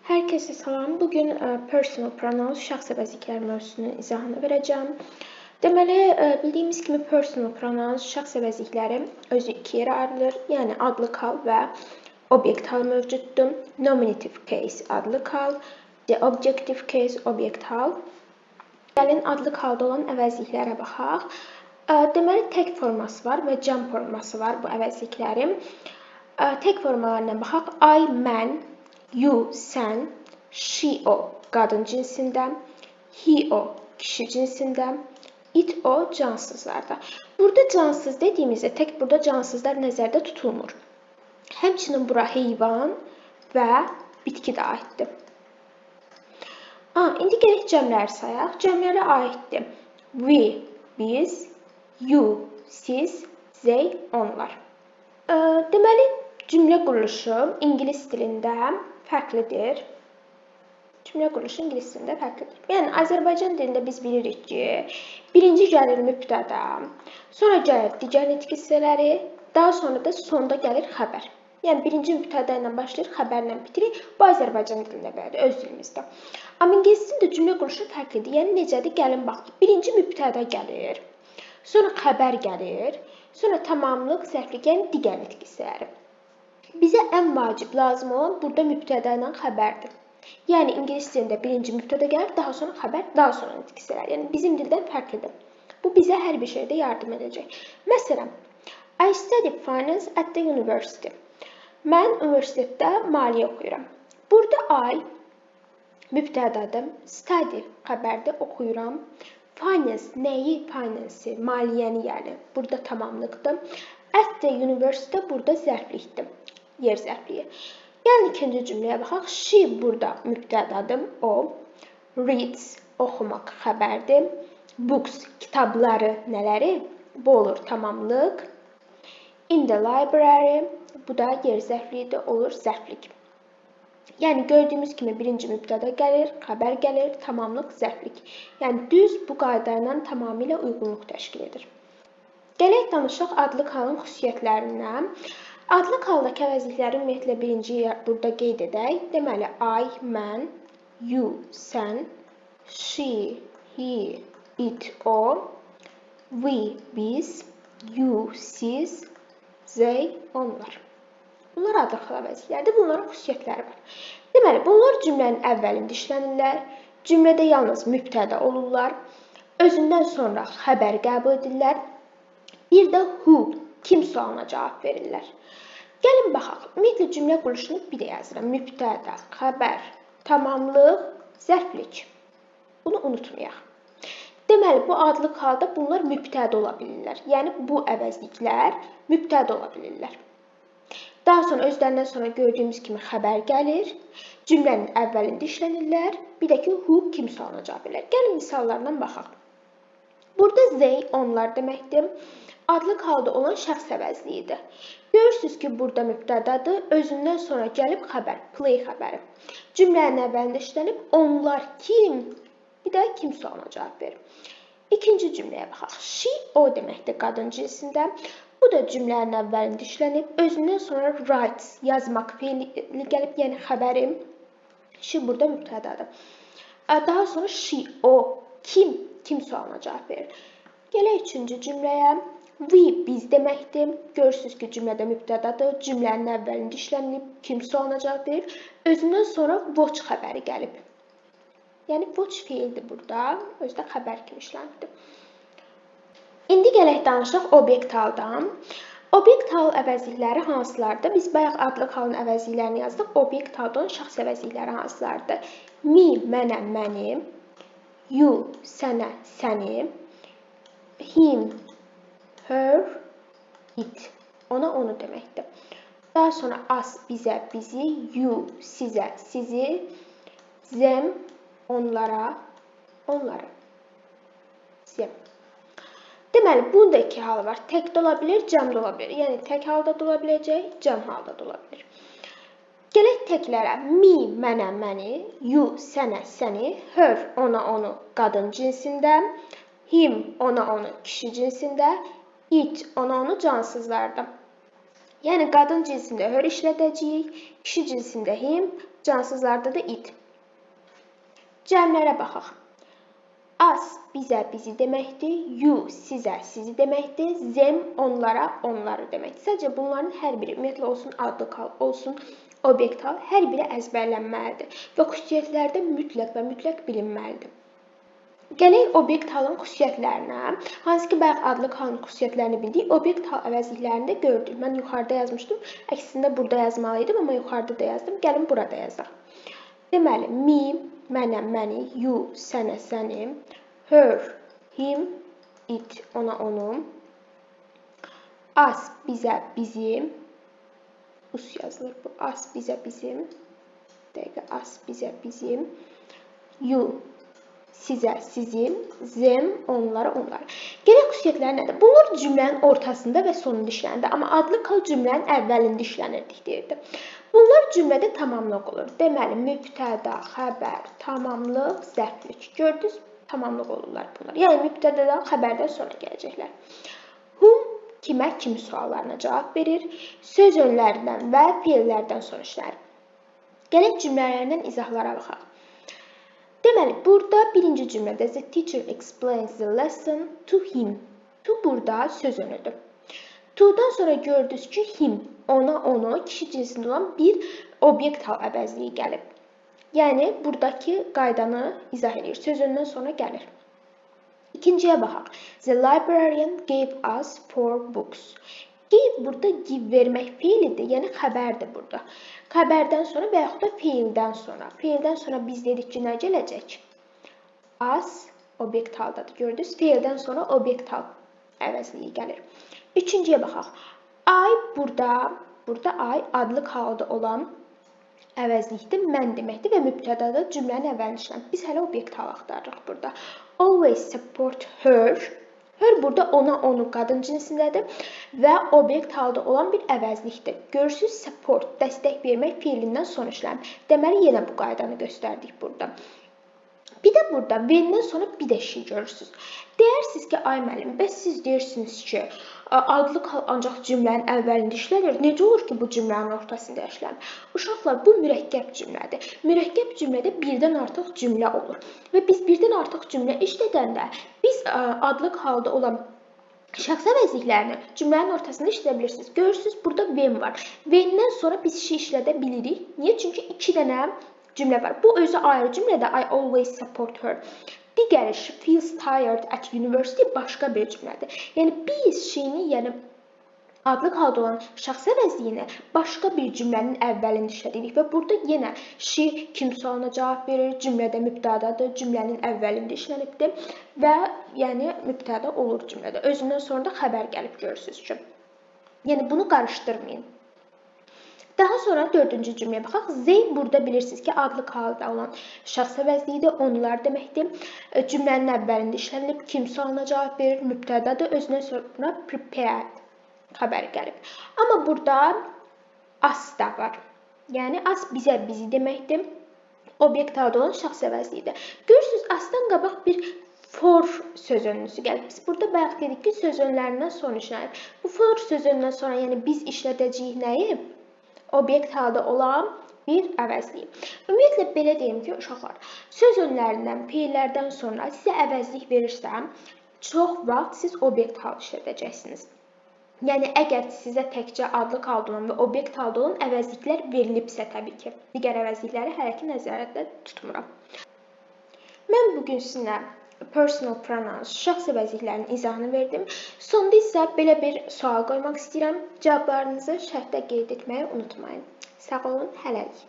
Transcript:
Herkese salam. Bugün personal pronouns, şəxs əvəzlikləri mövzusunun izahını verəcəm. Deməli, bildiyimiz kimi personal pronouns, şəxs əvəzlikləri özü iki yerə ayrılır. Yəni adlı hal və obyekt hal mövcuddur. Nominative case adlı hal, the objective case obyekt hal. Gəlin adlı halda olan əvəzliklərə baxaq. Deməli, tək forması var və cəm forması var bu əvəzliklərin. Tək formalarına baxaq. I, mən, you, sən, she, o qadın cinsində, he, o kişi cinsində, it, o cansızlarda. Burada cansız dediyimizdə tək burada cansızlar nəzərdə tutulmur. Həmçinin bura heyvan və bitki də aiddir. İndi gələk cəmləri sayaq. Cəmlərə aiddir. We, biz, you, siz, they, onlar. Deməli, cümlə quruluşu ingilis dilində fərqlidir. Yəni, Azərbaycan dilində biz bilirik ki, birinci gəlir mübtəda, sonra gəlir digər nitq hissələri, daha sonra da sonda gəlir xəbər. Yəni, birinci mübtəda ilə başlayır, xəbərlə bitirir. Bu Azərbaycan dilində belədir, öz dilimizdə. Amma ingilis dilində cümlə quruluşu fərqlidir. Yəni, necədir? Gəlin baxaq. Birinci mübtəda gəlir, sonra xəbər gəlir, sonra tamamlıq, zərflik, yəni digər nitq hissələri. Bizə ən vacib lazım olan burada mübtəda ilə xəbərdir. Yəni, ingilis dilində birinci mübtəda gəlir, daha sonra xəbər, daha sonra nitq hissələri. Yəni, bizim dildən fərqlidir. Bu bizə hər bir şeydə yardım edəcək. Məsələn, I study finance at the university. Mən universitetdə maliyyə oxuyuram. Burada I mübtədadır, study xəbərdə oxuyuram. Finance nəyi? Finance, maliyyəni yəni. Burada tamamlıqdır. At the university burada zərflikdir. Yer zərfliyi. Yəni ikinci cümləyə baxaq. She burada mübtədadır, o. Reads oxumaq xəbərdir. Books kitabları nələri? Bu olur tamamlıq. In the library bu da yer zərfliyidir, olur zərflik. Yəni gördüyümüz kimi birinci mübtəda gəlir, xəbər gəlir, tamamlıq zərflik. Yəni düz bu qayda ilə tamamilə uyğunluq təşkil edir. Gələk danışaq adlı halın xüsusiyyətlərindən. Adlı haldakı əvəzlikləri ümumiyyətlə birinci burada qeyd edək. Deməli, I, mən, you, sən, she, he, it, o, we, biz, you, siz, they, onlar. Bunlar adlı hal əvəzlikləridir. Bunların xüsusiyyətləri var. Deməli, bunlar cümlənin əvvəlində işlənirlər. Cümlədə yalnız mübtəda olurlar. Özündən sonra xəbər qəbul edirlər. Bir də who, kim sualına cavab verirlər. Gəlin baxaq. Ümumiyyətlə cümlə quruluşunu bir də yazıram. Mübtəda, xəbər, tamamlıq, zərflik. Bunu unutmayaq. Deməli, bu adlı halda bunlar mübtəda ola bilirlər. Yəni, bu əvəzliklər mübtəda ola bilirlər. Daha sonra özlərindən sonra gördüyümüz kimi xəbər gəlir. Cümlənin əvvəlində işlənirlər. Bir də ki, who, kim sualına cavab verirlər. Gəlin misallardan baxaq. Burada they, onlar deməkdir. Adlı halda olan şəxs əvəzliyidir. Görürsünüz ki, burada mübtədadır. Özündən sonra gəlib xəbər, play xəbəri. Cümlənin əvvəlində işlənib, onlar kim? Bir də kim sualına cavab verir. İkinci cümləyə baxaq. She, o deməkdir qadın cinsində. Bu da cümlənin əvvəlində işlənib. Özündən sonra writes, yazmaq feili gəlib, yəni xəbərim. She burada mübtədadır. Daha sonra she, o, kim sualına cavab verir. Gələk üçüncü cümləyə. We, biz deməkdir. Görürsünüz ki, cümlədə mübtədadır. Cümlənin əvvəlində işlənib. Kim sualına cavab verir. Özündən sonra watch xəbəri gəlib. Yəni, watch feildir burada. Özdə xəbər kimi işlənibdir. İndi gələk danışaq obyekt haldan. Obyekt hal əvəzlikləri hansılardır? Biz bayaq adlı halın əvəzliklərini yazdıq. Obyekt halda olan şəxs əvəzlikləri hansılardır? Me, mənə, məni. You, sənə, səni. Him, her, it. Ona, onu deməkdir. Daha sonra us, bizə, bizi. You, sizə, sizi. Them, onlara, onları. Them. Deməli, bunda iki hal var. Tək də ola bilir, cəm də ola bilir. Yəni, tək halda da ola biləcək, cəm halda da ola bilir. Gələk təklərə. Me, mənə, məni. You, sənə, səni. Her, ona, onu qadın cinsində. Him, ona, onu kişi cinsində. It, ona, onu cansızlarda. Yəni qadın cinsində her işlədəcəyik, kişi cinsində him, cansızlarda da it. Cəmlərə baxaq. Us bizə bizi deməkdir, you sizə sizi deməkdir, them onlara onları deməkdir. Sadəcə bunların hər biri ümumiyyətlə olsun adlı hal, olsun obyekt hal, hər biri əzbərlənməlidir və xüsusiyyətlərdə mütləq bilinməlidir. Gələk obyekt halın xüsusiyyətlərinə. Hansı ki, bayaq adlı halın xüsusiyyətlərini bildik, obyekt hal əvəzliklərini də gördük. Mən yuxarıda yazmışdım, əksində burada yazmalıydım, amma yuxarıda da yazdım. Gəlin burada yazaq. Deməli, me, mənə, məni, you, sənə, səni, her, him, it, ona, onu, us, bizə, bizim, us yazılır bu, us, bizə, bizim, dəqiqə, us, bizə, bizim, you, sizə, sizin, them, onlara, onlara. Gələk xüsusiyyətləri nədir? Bunlar cümlənin ortasında və sonunda işlənir. Amma adlı hal cümlənin əvvəlində işlənirdik deyirdi. Bunlar cümlədə tamamlıq olur. Deməli, mübtəda, xəbər, tamamlıq, zərflik. Gördünüz? Tamamlıq olurlar bunlar. Yəni, mübtədadan, xəbərdən sonra gələcəklər. Whom, kimə, kimi suallarına cavab verir. Söz önlərindən və feillərdən sonra işlənir. Gələk cümlələrindən izahlara baxaq. Deməli, burada birinci cümlədə the teacher explains the lesson to him. To burada söz önüdür. To'dan sonra gördünüz ki, him, ona, onu, kişi cinsində olan bir obyekt hal əvəzliyi gəlib. Yəni, buradakı qaydanı izah edir. Söz önündən sonra gəlir. İkinciyə baxaq. The librarian gave us 4 books. Give burada give vermək feilidir, yəni xəbərdir burada. Xəbərdən sonra və yaxud da feildən sonra. Feildən sonra biz dedik ki, nə gələcək? Us obyekt haldadır. Gördünüz? Feildən sonra obyekt hal əvəzliyi gəlir. Üçüncüyə baxaq. I burada I adlıq halda olan əvəzlikdir, mən deməkdir və mübtədada cümlənin əvvəlini işlənir. Biz hələ obyekt hal axtarırıq burada. Always support her. Her burada ona, onu qadın cinsindədir və obyekt halda olan bir əvəzlikdir. Görürsünüz, support, dəstək vermək feilindən sonra işlənir. Deməli, yenə bu qaydanı göstərdik burada. Bir də burada when-dən sonra bir də şey görürsünüz. Deyirsiniz ki, ay müəllim, bəs siz deyirsiniz ki, adlıq hal ancaq cümlənin əvvəlində işlənir. Necə olur ki, bu cümlənin ortasında işlənir? Uşaqlar, bu mürəkkəb cümlədir. Mürəkkəb cümlədə birdən artıq cümlə olur. Və biz birdən artıq cümlə işlədəndə biz adlıq halda olan şəxs əvəzliklərini cümlənin ortasında işlədə bilirsiniz. Görürsünüz, burada when var. When-dən sonra biz şey işlədə bilirik. Niyə? Çünki 2 dənə cümlə var. Bu özü ayrı cümlədə I always support her. Digəri she feels tired at university başqa bir cümlədir. Yəni biz şeyini, yəni adlıq halda olan şəxs əvəzliyini başqa bir cümlənin əvvəlində işlədirik və burada yenə she kim sualına cavab verir, cümlədə mübtədadır, cümlənin əvvəlində işlənibdir və yəni mübtəda olur cümlədə. Özündən sonra da xəbər gəlib görürsünüz ki. Yəni bunu qarışdırmayın. Daha sonra dördüncü cümləyə baxaq. They burada bilirsiniz ki, adlıq halda olan şəxs əvəzliyidir, onlar deməkdir. Cümlənin əvvəlində işlənilib, kim sualına cavab verir, mübtədadır, özündən sonra prepared xəbəri gəlib. Amma burada us da var. Yəni us bizə bizi deməkdir. Obyekt halda olan şəxs əvəzliyidir. Görürsünüz, us'dan qabaq bir for söz önlüsü gəlib. Biz burada bayaq dedik ki, söz önlərindən sonra işlənir. Bu for söz önündən sonra yəni biz işlədəcəyik nəyi? Obyekt halda olan bir əvəzliyi. Ümumiyyətlə, belə deyim ki, uşaqlar, söz önlərindən, feillərdən sonra sizə əvəzlik verirsəm, çox vaxt siz obyekt hal işlədəcəksiniz. Yəni, əgər sizə təkcə adlıq halda olan və obyekt halda olan əvəzliklər verilibsə, təbii ki, digər əvəzlikləri hələ ki nəzərdə tutmuram. Mən bugün sizinlə personal pronouns, şəxs əvəzliklərinin izahını verdim. Sonda isə belə bir sual qoymaq istəyirəm. Cavablarınızı şərtdə qeyd etməyi unutmayın. Sağ olun, hələlik.